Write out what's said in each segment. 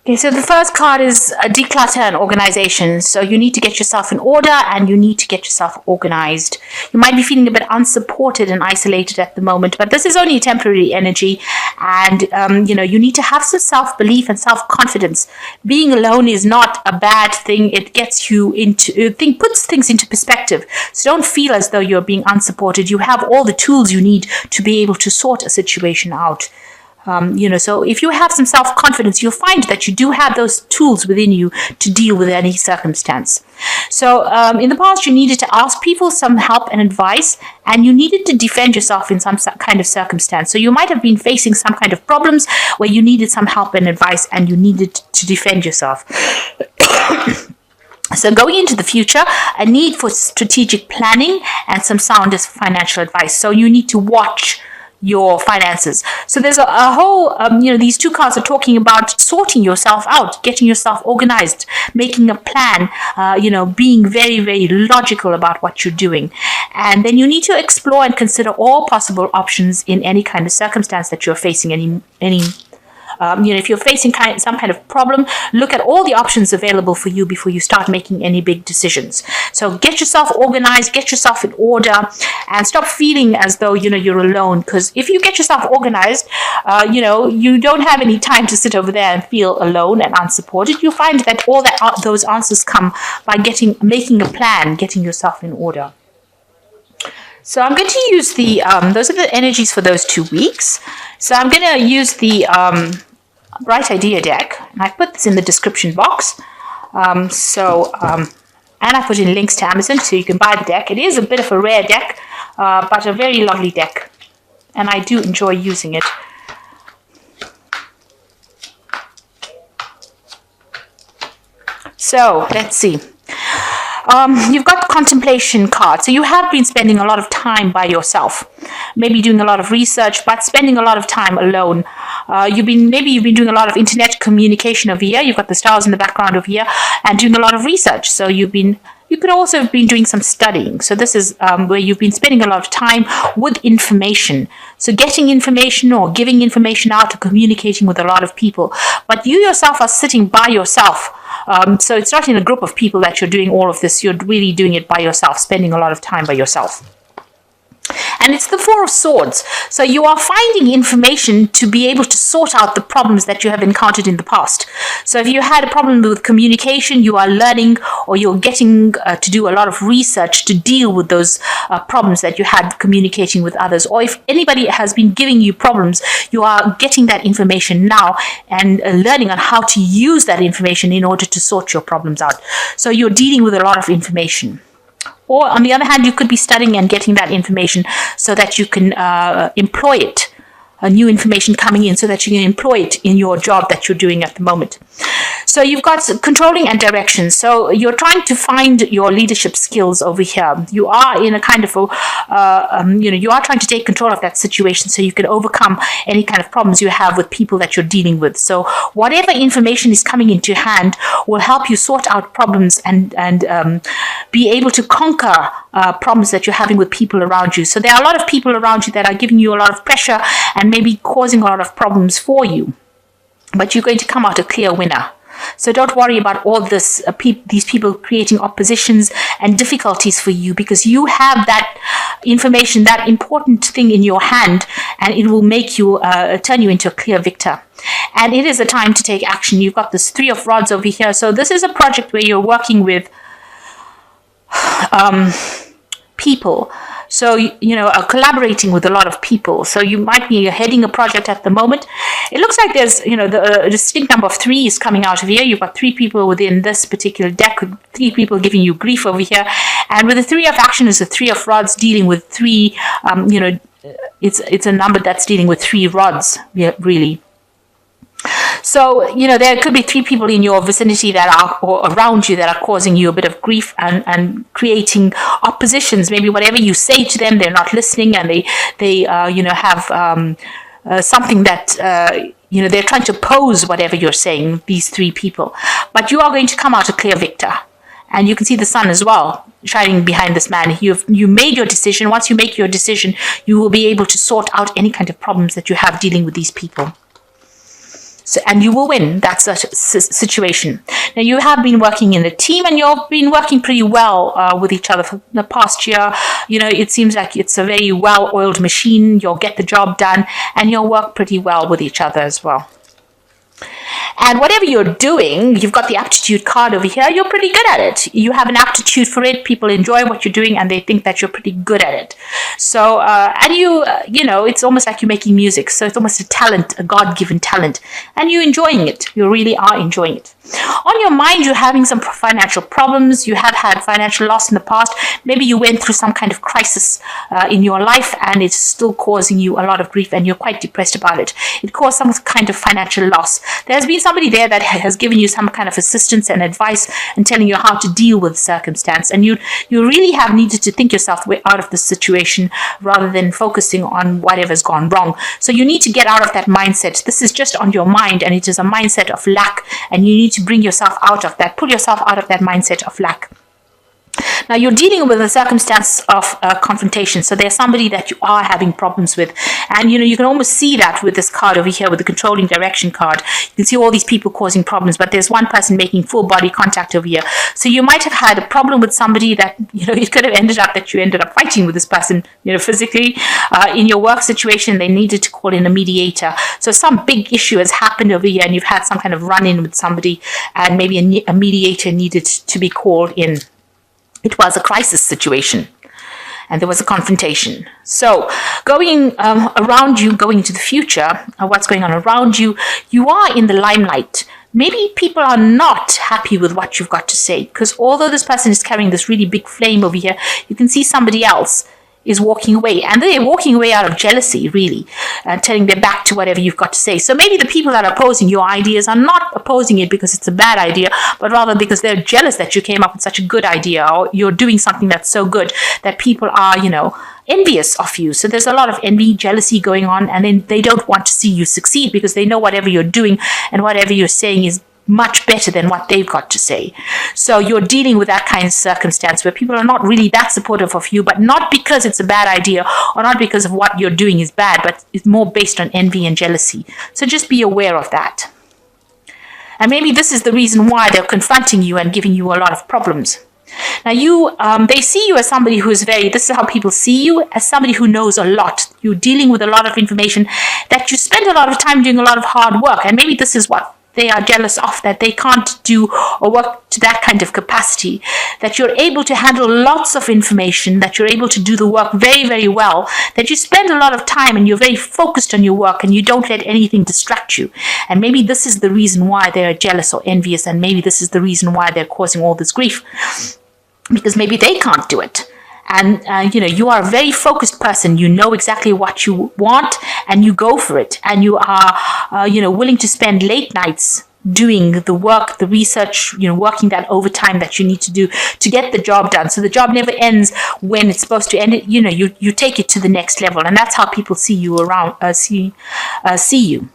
Okay, so the first card is declutter and organization. So you need to get yourself in order and you need to get yourself organized. You might be feeling a bit unsupported and isolated at the moment, but this is only a temporary energy. And, you need to have some self-belief and self-confidence. Being alone is not a bad thing. It gets you puts things into perspective. So don't feel as though you're being unsupported. You have all the tools you need to be able to sort a situation out. So if you have some self-confidence, you'll find that you do have those tools within you to deal with any circumstance. So in the past, you needed to ask people some help and advice, and you needed to defend yourself in some kind of circumstance. So you might have been facing some kind of problems where you needed some help and advice, and you needed to defend yourself. So going into the future, a need for strategic planning and some sound financial advice. So you need to watch your finances. So there's a whole, these two cards are talking about sorting yourself out, getting yourself organized, making a plan, being very, very logical about what you're doing. And then you need to explore and consider all possible options in any kind of circumstance that you're facing, if you're facing some kind of problem, look at all the options available for you before you start making any big decisions. So get yourself organized, get yourself in order, and stop feeling as though, you're alone. Because if you get yourself organized, you don't have any time to sit over there and feel alone and unsupported. You'll find that those answers come by making a plan, getting yourself in order. So I'm going to use those are the energies for those 2 weeks. So I'm going to use the Bright Idea deck, and I put this in the description box. And I put in links to Amazon so you can buy the deck. It is a bit of a rare deck, but a very lovely deck, and I do enjoy using it. So let's see. You've got the contemplation card. So you have been spending a lot of time by yourself, maybe doing a lot of research, but spending a lot of time alone. You've been doing a lot of internet communication over here. You've got the stars in the background over here and doing a lot of research. So you could also have been doing some studying. So this is where you've been spending a lot of time with information. So getting information or giving information out or communicating with a lot of people. But you yourself are sitting by yourself. So it's not in a group of people that you're doing all of this. You're really doing it by yourself, spending a lot of time by yourself. And it's the Four of Swords. So you are finding information to be able to sort out the problems that you have encountered in the past. So if you had a problem with communication, you are learning or you're getting to do a lot of research to deal with those problems that you had communicating with others. Or if anybody has been giving you problems, you are getting that information now and learning on how to use that information in order to sort your problems out. So you're dealing with a lot of information. Or on the other hand, you could be studying and getting that information so that you can employ it, new information coming in so that you can employ it in your job that you're doing at the moment. So you've got controlling and direction. So you're trying to find your leadership skills over here. You are in a kind of you are trying to take control of that situation so you can overcome any kind of problems you have with people that you're dealing with. So whatever information is coming into your hand will help you sort out problems and be able to conquer problems that you're having with people around you. So there are a lot of people around you that are giving you a lot of pressure and maybe causing a lot of problems for you. But you're going to come out a clear winner. So don't worry about all this, these people creating oppositions and difficulties for you, because you have that information, that important thing in your hand, and it will make you, turn you into a clear victor. And it is a time to take action. You've got this Three of Rods over here. So this is a project where you're working with people. So, collaborating with a lot of people. So you might be heading a project at the moment. It looks like there's, the distinct number of 3 is coming out of here. You've got 3 people within this particular deck, 3 people giving you grief over here. And with the 3 of action is the 3 of rods dealing with 3, it's a number that's dealing with 3 rods, really. So, there could be 3 people in your vicinity that are, or around you, that are causing you a bit of grief and creating oppositions. Maybe whatever you say to them, they're not listening, and they have something that, they're trying to oppose whatever you're saying, these 3 people. But you are going to come out a clear victor. And you can see the sun as well shining behind this man. You made your decision. Once you make your decision, you will be able to sort out any kind of problems that you have dealing with these people. So, and you will win that situation. Now, you have been working in a team and you've been working pretty well with each other for the past year. It seems like it's a very well-oiled machine. You'll get the job done and you'll work pretty well with each other as well. And whatever you're doing, you've got the aptitude card over here, you're pretty good at it. You have an aptitude for it. People enjoy what you're doing and they think that you're pretty good at it. So, and it's almost like you're making music. So it's almost a talent, a God-given talent. And you're enjoying it. You really are enjoying it. On your mind, you're having some financial problems. You have had financial loss in the past. Maybe you went through some kind of crisis in your life and it's still causing you a lot of grief and you're quite depressed about it. It caused some kind of financial loss. There's been somebody there that has given you some kind of assistance and advice and telling you how to deal with the circumstance. And you really have needed to think yourself way out of the situation rather than focusing on whatever's gone wrong. So you need to get out of that mindset. This is just on your mind and it is a mindset of lack, and you need to bring yourself out of that, pull yourself out of that mindset of lack. Now, you're dealing with a circumstance of confrontation. So there's somebody that you are having problems with. And, you can almost see that with this card over here, with the controlling direction card. You can see all these people causing problems, but there's one person making full body contact over here. So you might have had a problem with somebody that, it could have ended up that you ended up fighting with this person, physically. In your work situation, they needed to call in a mediator. So some big issue has happened over here and you've had some kind of run-in with somebody and maybe a mediator needed to be called in. It was a crisis situation and there was a confrontation. So going around you, going into the future, what's going on around you, you are in the limelight. Maybe people are not happy with what you've got to say, because although this person is carrying this really big flame over here, you can see somebody else is walking away, and they're walking away out of jealousy, really, turning their back to whatever you've got to say. So maybe the people that are opposing your ideas are not opposing it because it's a bad idea, but rather because they're jealous that you came up with such a good idea, or you're doing something that's so good that people are, envious of you. So there's a lot of envy, jealousy going on, and then they don't want to see you succeed because they know whatever you're doing and whatever you're saying is much better than what they've got to say. So you're dealing with that kind of circumstance where people are not really that supportive of you, but not because it's a bad idea or not because of what you're doing is bad, but it's more based on envy and jealousy. So just be aware of that. And maybe this is the reason why they're confronting you and giving you a lot of problems. Now they see you as somebody who is this is how people see you, as somebody who knows a lot. You're dealing with a lot of information, that you spend a lot of time doing a lot of hard work. And maybe this is what they are jealous of, that they can't do or work to that kind of capacity, that you're able to handle lots of information, that you're able to do the work very, very well, that you spend a lot of time and you're very focused on your work and you don't let anything distract you. And maybe this is the reason why they're jealous or envious, and maybe this is the reason why they're causing all this grief, because maybe they can't do it. And, you are a very focused person. You know exactly what you want and you go for it. And you are, willing to spend late nights doing the work, the research, working that overtime that you need to do to get the job done. So the job never ends when it's supposed to end. You take it to the next level. And that's how people see you see you.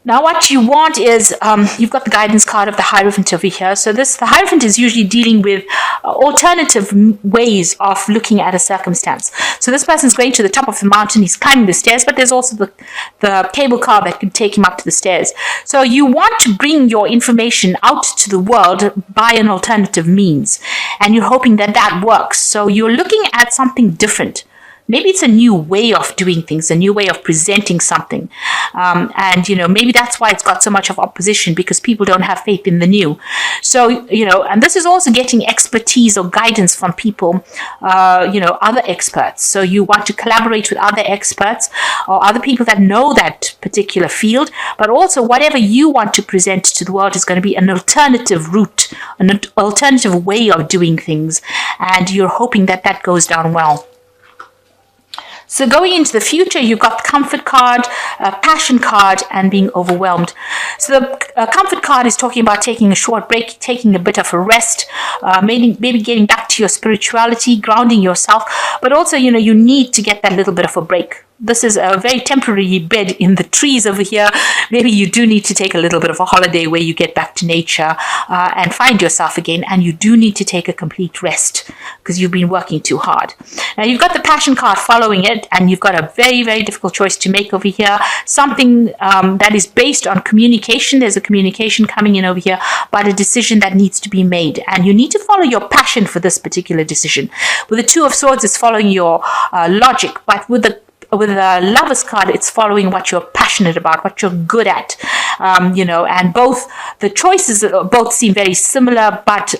Now, what you want is, you've got the guidance card of the Hierophant over here. So the Hierophant is usually dealing with alternative ways of looking at a circumstance. So this person's going to the top of the mountain, he's climbing the stairs, but there's also the cable car that can take him up to the stairs. So you want to bring your information out to the world by an alternative means, and you're hoping that that works. So you're looking at something different. Maybe it's a new way of doing things, a new way of presenting something. And maybe that's why it's got so much of opposition, because people don't have faith in the new. So, and this is also getting expertise or guidance from people, other experts. So you want to collaborate with other experts or other people that know that particular field, but also whatever you want to present to the world is going to be an alternative route, an alternative way of doing things. And you're hoping that that goes down well. So going into the future, you've got the comfort card, passion card, and being overwhelmed. So the comfort card is talking about taking a short break, taking a bit of a rest, maybe getting back to your spirituality, grounding yourself. But also, you need to get that little bit of a break. this is a very temporary bed in the trees over here. Maybe you do need to take a little bit of a holiday where you get back to nature and find yourself again. And you do need to take a complete rest because you've been working too hard. Now you've got the passion card following it, and you've got a very, very difficult choice to make over here. Something that is based on communication. There's a communication coming in over here, but a decision that needs to be made. And you need to follow your passion for this particular decision. With the Two of Swords, it's following your logic, but with the Lover's card, it's following what you're passionate about, what you're good at, and both the choices both seem very similar, but,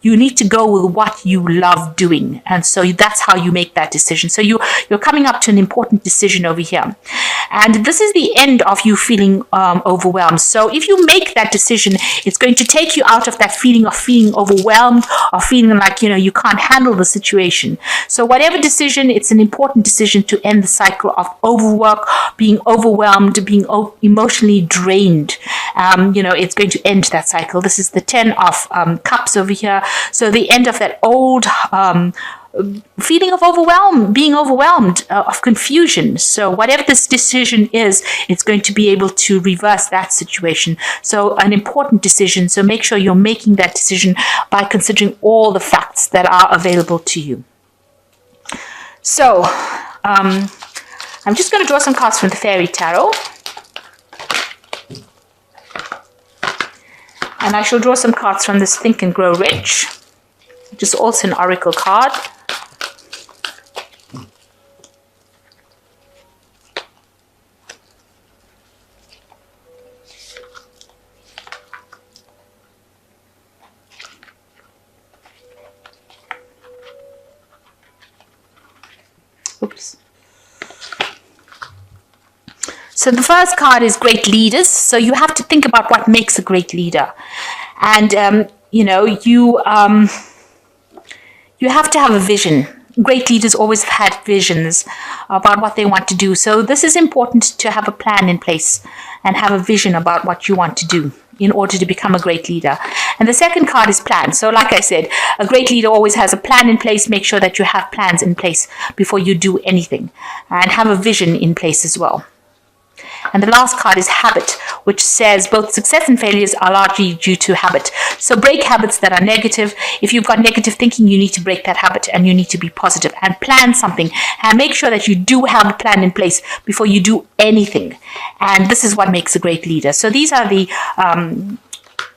you need to go with what you love doing. And so that's how you make that decision. So you're coming up to an important decision over here. And this is the end of you feeling overwhelmed. So if you make that decision, it's going to take you out of that feeling of feeling overwhelmed or feeling like, you can't handle the situation. So whatever decision, it's an important decision to end the cycle of overwork, being overwhelmed, being emotionally drained. It's going to end that cycle. This is the 10 of Cups over here. So the end of that old feeling of being overwhelmed, of confusion. So whatever this decision is, it's going to be able to reverse that situation. So an important decision. So make sure you're making that decision by considering all the facts that are available to you. So I'm just going to draw some cards from the Fairy Tarot. And I shall draw some cards from this Think and Grow Rich, which is also an oracle card. Oops. So the first card is Great Leaders. So you have to think about what makes a great leader. And, you have to have a vision. Great leaders always have had visions about what they want to do. So this is important to have a plan in place and have a vision about what you want to do in order to become a great leader. And the second card is plan. So like I said, a great leader always has a plan in place. Make sure that you have plans in place before you do anything, and have a vision in place as well. And the last card is Habit, which says both success and failures are largely due to habit. So break habits that are negative. If you've got negative thinking, you need to break that habit and you need to be positive and plan something. And make sure that you do have a plan in place before you do anything. And this is what makes a great leader. So these are the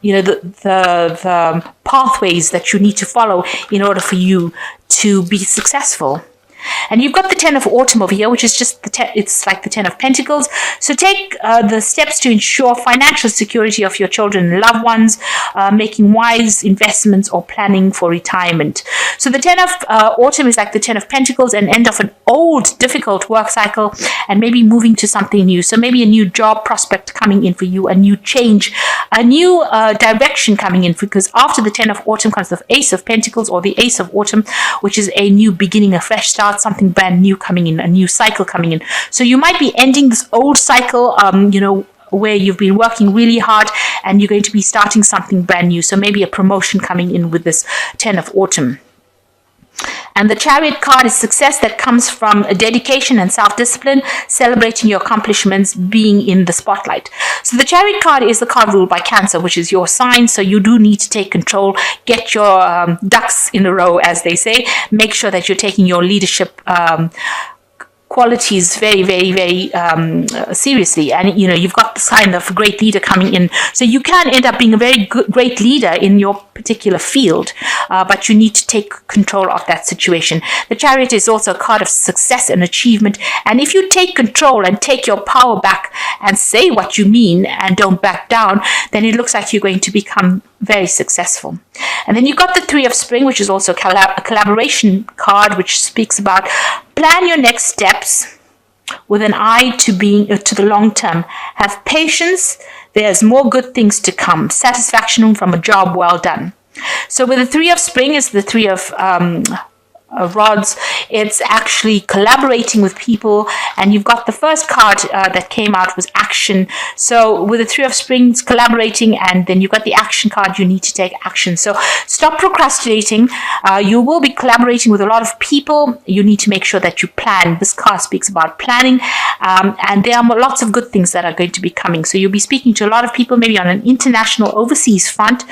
the pathways that you need to follow in order for you to be successful. And you've got the 10 of Autumn over here, which is just it's like the 10 of Pentacles. So take the steps to ensure financial security of your children and loved ones, making wise investments or planning for retirement. So the 10 of Autumn is like the 10 of Pentacles, an end of an old, difficult work cycle, and maybe moving to something new. So maybe a new job prospect coming in for you, a new change, a new direction coming in, because after the 10 of Autumn comes the Ace of Pentacles, or the Ace of Autumn, which is a new beginning, a fresh start, something brand new coming in, a new cycle coming in. So you might be ending this old cycle, where you've been working really hard, and you're going to be starting something brand new. So maybe a promotion coming in with this 10 of Autumn. And the Chariot card is success that comes from a dedication and self-discipline, celebrating your accomplishments, being in the spotlight. So the Chariot card is the card ruled by Cancer, which is your sign. So you do need to take control, get your ducks in a row, as they say. Make sure that you're taking your leadership qualities very, very, very seriously. And, you've got the sign of a great leader coming in. So you can end up being a very great leader in your particular field, but you need to take control of that situation. The Chariot is also a card of success and achievement. And if you take control and take your power back and say what you mean and don't back down, then it looks like you're going to become very successful. And then you've got the Three of Spring, which is also a collaboration card, which speaks about plan your next steps with an eye to being to the long term. Have patience. There's more good things to come. Satisfaction from a job well done. So with the Three of Spring is the Three of rods. It's actually collaborating with people, and you've got the first card that came out was action. So with the Three of Springs, collaborating, and then you've got the action card. You need to take action. So stop procrastinating. You will be collaborating with a lot of people. You need to make sure that you plan. This card speaks about planning, and there are lots of good things that are going to be coming. So you'll be speaking to a lot of people, maybe on an international, overseas front,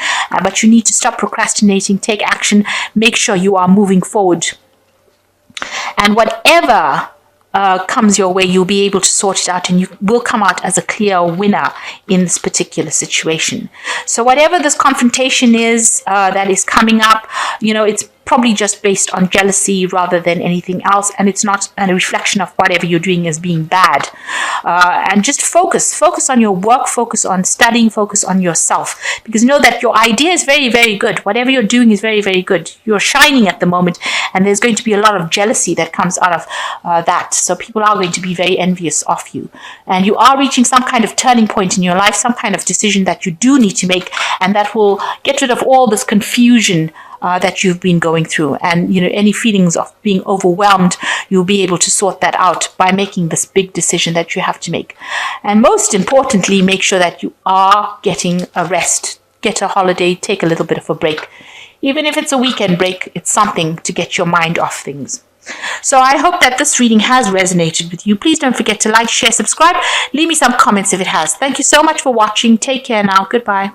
but you need to stop procrastinating, take action, make sure you are moving forward. And whatever comes your way, you'll be able to sort it out, and you will come out as a clear winner in this particular situation. So whatever this confrontation is that is coming up, it's probably just based on jealousy rather than anything else, and it's not a reflection of whatever you're doing as being bad. And just focus on your work, focus on studying, focus on yourself, because know that your idea is very, very good. Whatever you're doing is very, very good. You're shining at the moment, and there's going to be a lot of jealousy that comes out of that. So people are going to be very envious of you, and you are reaching some kind of turning point in your life, some kind of decision that you do need to make, and that will get rid of all this confusion that you've been going through, and any feelings of being overwhelmed. You'll be able to sort that out by making this big decision that you have to make. And most importantly, make sure that you are getting a rest, get a holiday, take a little bit of a break. Even if it's a weekend break, it's something to get your mind off things. So I hope that this reading has resonated with you. Please don't forget to like, share, subscribe. Leave me some comments if it has. Thank you so much for watching. Take care now. Goodbye.